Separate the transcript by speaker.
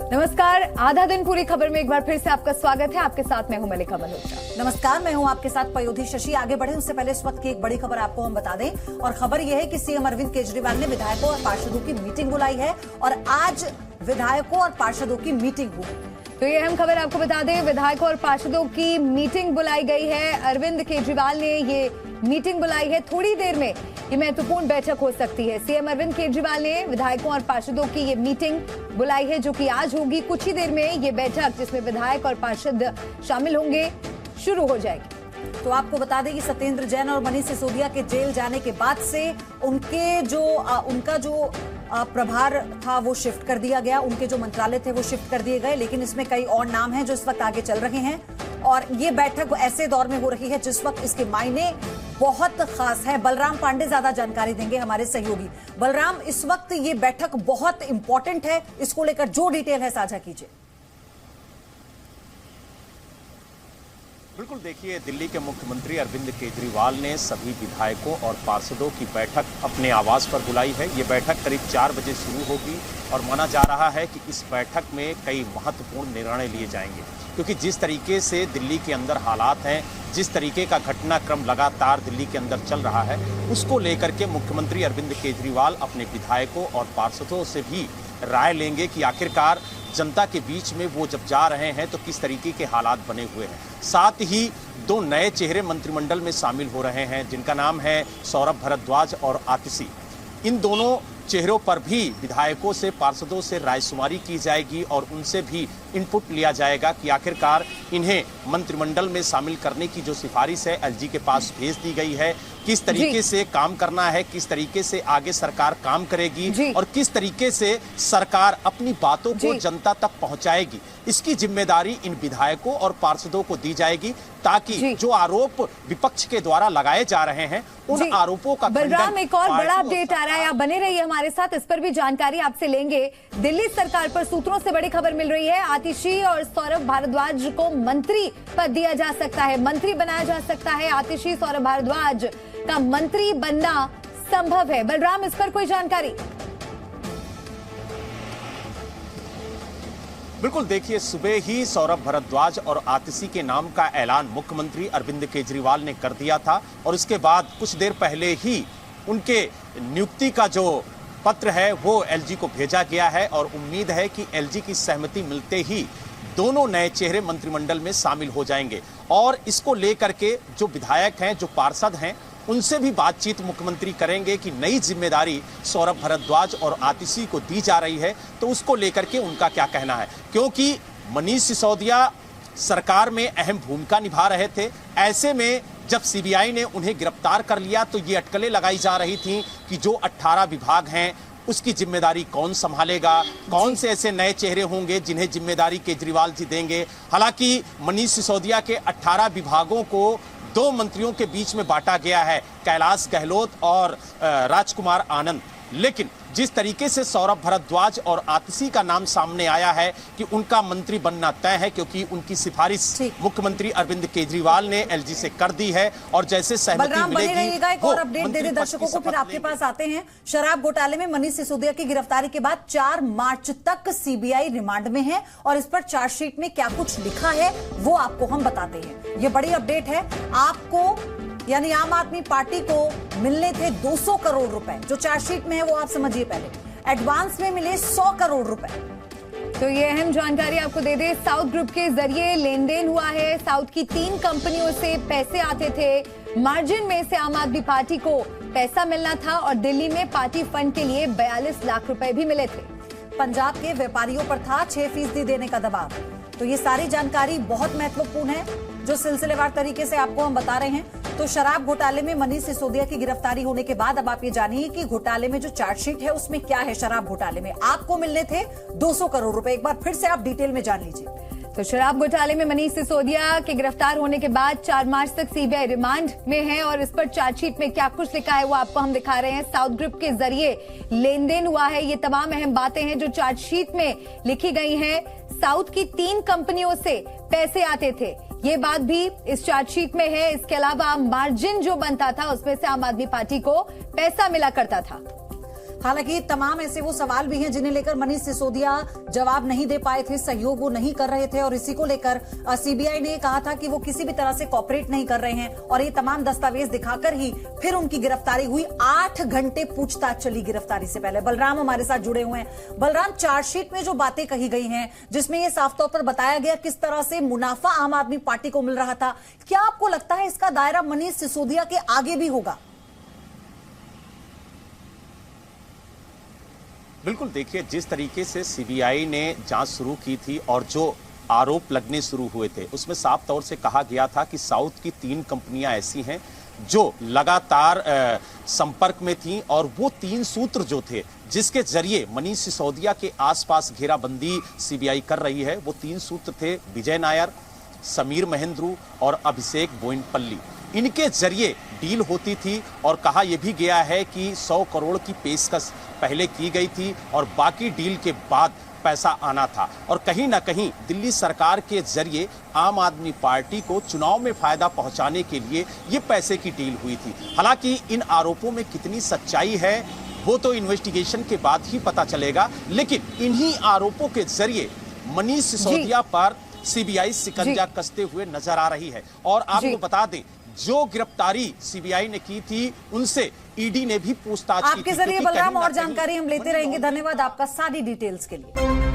Speaker 1: नमस्कार, आधा दिन पूरी खबर में एक बार फिर से आपका स्वागत है। आपके साथ मैं हूं मलिका मल्होत्रा।
Speaker 2: नमस्कार, मैं हूं आपके साथ पयोधी शशि। आगे बढ़े उससे पहले इस वक्त की एक बड़ी खबर आपको हम बता दें, और खबर यह है कि सीएम अरविंद केजरीवाल ने विधायकों और पार्षदों की मीटिंग बुलाई है और आज विधायकों और पार्षदों की मीटिंग हुई।
Speaker 1: तो ये अहम खबर आपको बता दें, विधायकों और पार्षदों की मीटिंग बुलाई गई है। अरविंद केजरीवाल ने ये मीटिंग बुलाई है। थोड़ी देर में ये महत्वपूर्ण बैठक हो सकती है। सीएम अरविंद केजरीवाल ने विधायकों और पार्षदों की ये मीटिंग बुलाई है, जो कि आज होगी। कुछ ही देर में ये बैठक, जिसमें विधायक और पार्षद शामिल होंगे, शुरू हो जाएगी।
Speaker 2: तो आपको बता दें कि सत्येंद्र जैन और मनीष सिसोदिया के जेल जाने के बाद से उनका जो प्रभार था वो शिफ्ट कर दिया गया। उनके जो मंत्रालय थे वो शिफ्ट कर दिए गए, लेकिन इसमें कई और नाम हैं जो इस वक्त आगे चल रहे हैं। और ये बैठक ऐसे दौर में हो रही है जिस वक्त इसके मायने बहुत खास है। बलराम पांडे ज्यादा जानकारी देंगे, हमारे सहयोगी। बलराम, इस वक्त ये बैठक बहुत इंपॉर्टेंट है, इसको लेकर जो डिटेल है साझा कीजिए।
Speaker 3: बिल्कुल, देखिए, दिल्ली के मुख्यमंत्री अरविंद केजरीवाल ने सभी विधायकों और पार्षदों की बैठक अपने आवास पर बुलाई है। ये बैठक करीब 4 बजे शुरू होगी और माना जा रहा है कि इस बैठक में कई महत्वपूर्ण निर्णय लिए जाएंगे, क्योंकि जिस तरीके से दिल्ली के अंदर हालात हैं, जिस तरीके का घटनाक्रम लगातार दिल्ली के अंदर चल रहा है, उसको लेकर के मुख्यमंत्री अरविंद केजरीवाल अपने विधायकों और पार्षदों से भी राय लेंगे कि आखिरकार जनता के बीच में वो जब जा रहे हैं तो किस तरीके के हालात बने हुए हैं। साथ ही 2 नए चेहरे मंत्रिमंडल में शामिल हो रहे हैं, जिनका नाम है सौरभ भारद्वाज और आतिशी। इन दोनों चेहरों पर भी विधायकों से, पार्षदों से रायशुमारी की जाएगी और उनसे भी इनपुट लिया जाएगा कि आखिरकार इन्हें मंत्रिमंडल में शामिल करने की जो सिफारिश है एलजी के पास भेज दी गई है, किस तरीके से काम करना है, किस तरीके से आगे सरकार काम करेगी और किस तरीके से सरकार अपनी बातों को जनता तक पहुंचाएगी, इसकी जिम्मेदारी इन विधायकों और पार्षदों को दी जाएगी, ताकि जो आरोप विपक्ष के द्वारा लगाए जा रहे हैं उन आरोपों का
Speaker 1: बलराम, एक और बड़ा अपडेट आ रहा है, आप बने रहिए हमारे साथ, इस पर भी जानकारी आपसे लेंगे। दिल्ली सरकार पर सूत्रों से बड़ी खबर मिल रही है, आतिशी और सौरभ भारद्वाज को मंत्री पद दिया जा सकता है, मंत्री बनाया जा सकता है। आतिशी, सौरभ भारद्वाज का मंत्री बनना संभव है। बलराम, इस पर कोई जानकारी?
Speaker 3: बिल्कुल, देखिए, सुबह ही सौरभ भारद्वाज और आतिशी के नाम का ऐलान मुख्यमंत्री अरविंद केजरीवाल ने कर दिया था और उसके बाद कुछ देर पहले ही उनके नियुक्ति का जो पत्र है वो एलजी को भेजा गया है और उम्मीद है कि एलजी की सहमति मिलते ही दोनों नए चेहरे मंत्रिमंडल में शामिल हो जाएंगे। और इसको लेकर के जो विधायक हैं, जो पार्षद हैं, उनसे भी बातचीत मुख्यमंत्री करेंगे कि नई जिम्मेदारी सौरभ भारद्वाज और आतिशी को दी जा रही है तो उसको लेकर के उनका क्या कहना है, क्योंकि मनीष सिसोदिया सरकार में अहम भूमिका निभा रहे थे। ऐसे में जब सीबीआई ने उन्हें गिरफ्तार कर लिया तो ये अटकलें लगाई जा रही थी कि जो 18 विभाग हैं उसकी जिम्मेदारी कौन संभालेगा, कौन से ऐसे नए चेहरे होंगे जिन्हें जिम्मेदारी केजरीवाल जी देंगे। हालांकि मनीष सिसोदिया के 18 विभागों को 2 मंत्रियों के बीच में बांटा गया है, कैलाश गहलोत और राजकुमार आनंद। लेकिन जिस तरीके से सौरभ भारद्वाज और आतिशी का नाम सामने आया है कि उनका मंत्री बनना तय है, क्योंकि उनकी सिफारिश मुख्यमंत्री अरविंद केजरीवाल ने एलजी से कर दी है और जैसे सहमति मिलेगी।
Speaker 2: एक और अपडेट दे दे दर्शकों को, फिर आपके पास आते हैं। शराब घोटाले में मनीष सिसोदिया की गिरफ्तारी के बाद 4 मार्च तक सीबीआई रिमांड में है और इस पर चार्जशीट में क्या कुछ लिखा है वो आपको हम बताते हैं। ये बड़ी अपडेट है। आपको यानी आम आदमी पार्टी को मिलने थे 200 करोड़ रुपए, जो चार्जशीट में है वो आप समझिए। पहले एडवांस में मिले 100 करोड़ रुपए।
Speaker 1: तो ये अहम जानकारी आपको दे दे, साउथ ग्रुप के जरिए लेन देन हुआ है। साउथ की 3 कंपनियों से पैसे आते थे, मार्जिन में से आम आदमी पार्टी को पैसा मिलना था और दिल्ली में पार्टी फंड के लिए 42 लाख रुपए भी मिले थे।
Speaker 2: पंजाब के व्यापारियों पर था 6% देने का दबाव। तो ये सारी जानकारी बहुत महत्वपूर्ण है जो सिलसिलेवार तरीके से आपको हम बता रहे हैं। तो शराब घोटाले में मनीष सिसोदिया की गिरफ्तारी होने के बाद अब आप ये जानिए कि घोटाले में जो चार्जशीट है उसमें क्या है। शराब घोटाले में आपको मिलने थे 200 करोड़ रुपए। एक बार फिर से आप डिटेल में जान लीजिए।
Speaker 1: तो शराब घोटाले में मनीष सिसोदिया के गिरफ्तार होने के बाद 4 मार्च तक सीबीआई रिमांड में है और इस पर चार्जशीट में क्या कुछ लिखा है वो आपको हम दिखा रहे हैं। साउथ ग्रुप के जरिए लेन देन हुआ है, ये तमाम अहम बातें हैं जो चार्जशीट में लिखी गई हैं। साउथ की 3 कंपनियों से पैसे आते थे, ये बात भी इस चार्जशीट में है। इसके अलावा मार्जिन जो बनता था उसमें से आम आदमी पार्टी को पैसा मिला करता था।
Speaker 2: हालांकि तमाम ऐसे वो सवाल भी हैं जिन्हें लेकर मनीष सिसोदिया जवाब नहीं दे पाए थे, सहयोग वो नहीं कर रहे थे और इसी को लेकर सीबीआई ने कहा था कि वो किसी भी तरह से कॉपरेट नहीं कर रहे हैं और ये तमाम दस्तावेज दिखाकर ही फिर उनकी गिरफ्तारी हुई। 8 घंटे पूछताछ चली गिरफ्तारी से पहले। बलराम हमारे साथ जुड़े हुए हैं। बलराम, चार्जशीट में जो बातें कही गई हैं जिसमें यह साफ तौर पर बताया गया किस तरह से मुनाफा आम आदमी पार्टी को मिल रहा था, क्या आपको लगता है इसका दायरा मनीष सिसोदिया के आगे भी होगा?
Speaker 3: बिल्कुल, देखिए जिस तरीके से सीबीआई ने जांच शुरू की थी और जो आरोप लगने शुरू हुए थे उसमें साफ तौर से कहा गया था कि साउथ की 3 कंपनियां ऐसी हैं जो लगातार संपर्क में थीं और वो 3 सूत्र जो थे जिसके जरिए मनीष सिसोदिया के आसपास घेराबंदी सीबीआई कर रही है, वो 3 सूत्र थे विजय नायर, समीर महेंद्रू और अभिषेक बोइनपल्ली। इनके जरिए डील होती थी और कहा यह भी गया है कि 100 करोड़ की पेशकश पहले की गई थी और बाकी डील के बाद पैसा आना था और कहीं ना कहीं दिल्ली सरकार के जरिए आम आदमी पार्टी को चुनाव में फायदा पहुंचाने के लिए ये पैसे की डील हुई थी। हालांकि इन आरोपों में कितनी सच्चाई है वो तो इन्वेस्टिगेशन के बाद ही पता चलेगा, लेकिन इन्हीं आरोपों के जरिए मनीष सिसोदिया पर सीबीआई शिकंजा कसते हुए नजर आ रही है। और आपको बता दें, जो गिरफ्तारी सीबीआई ने की थी उनसे ईडी ने भी पूछताछ की थी।
Speaker 2: आपके जरिए बलराम और जानकारी हम लेते रहेंगे। धन्यवाद आपका सारी डिटेल्स के लिए।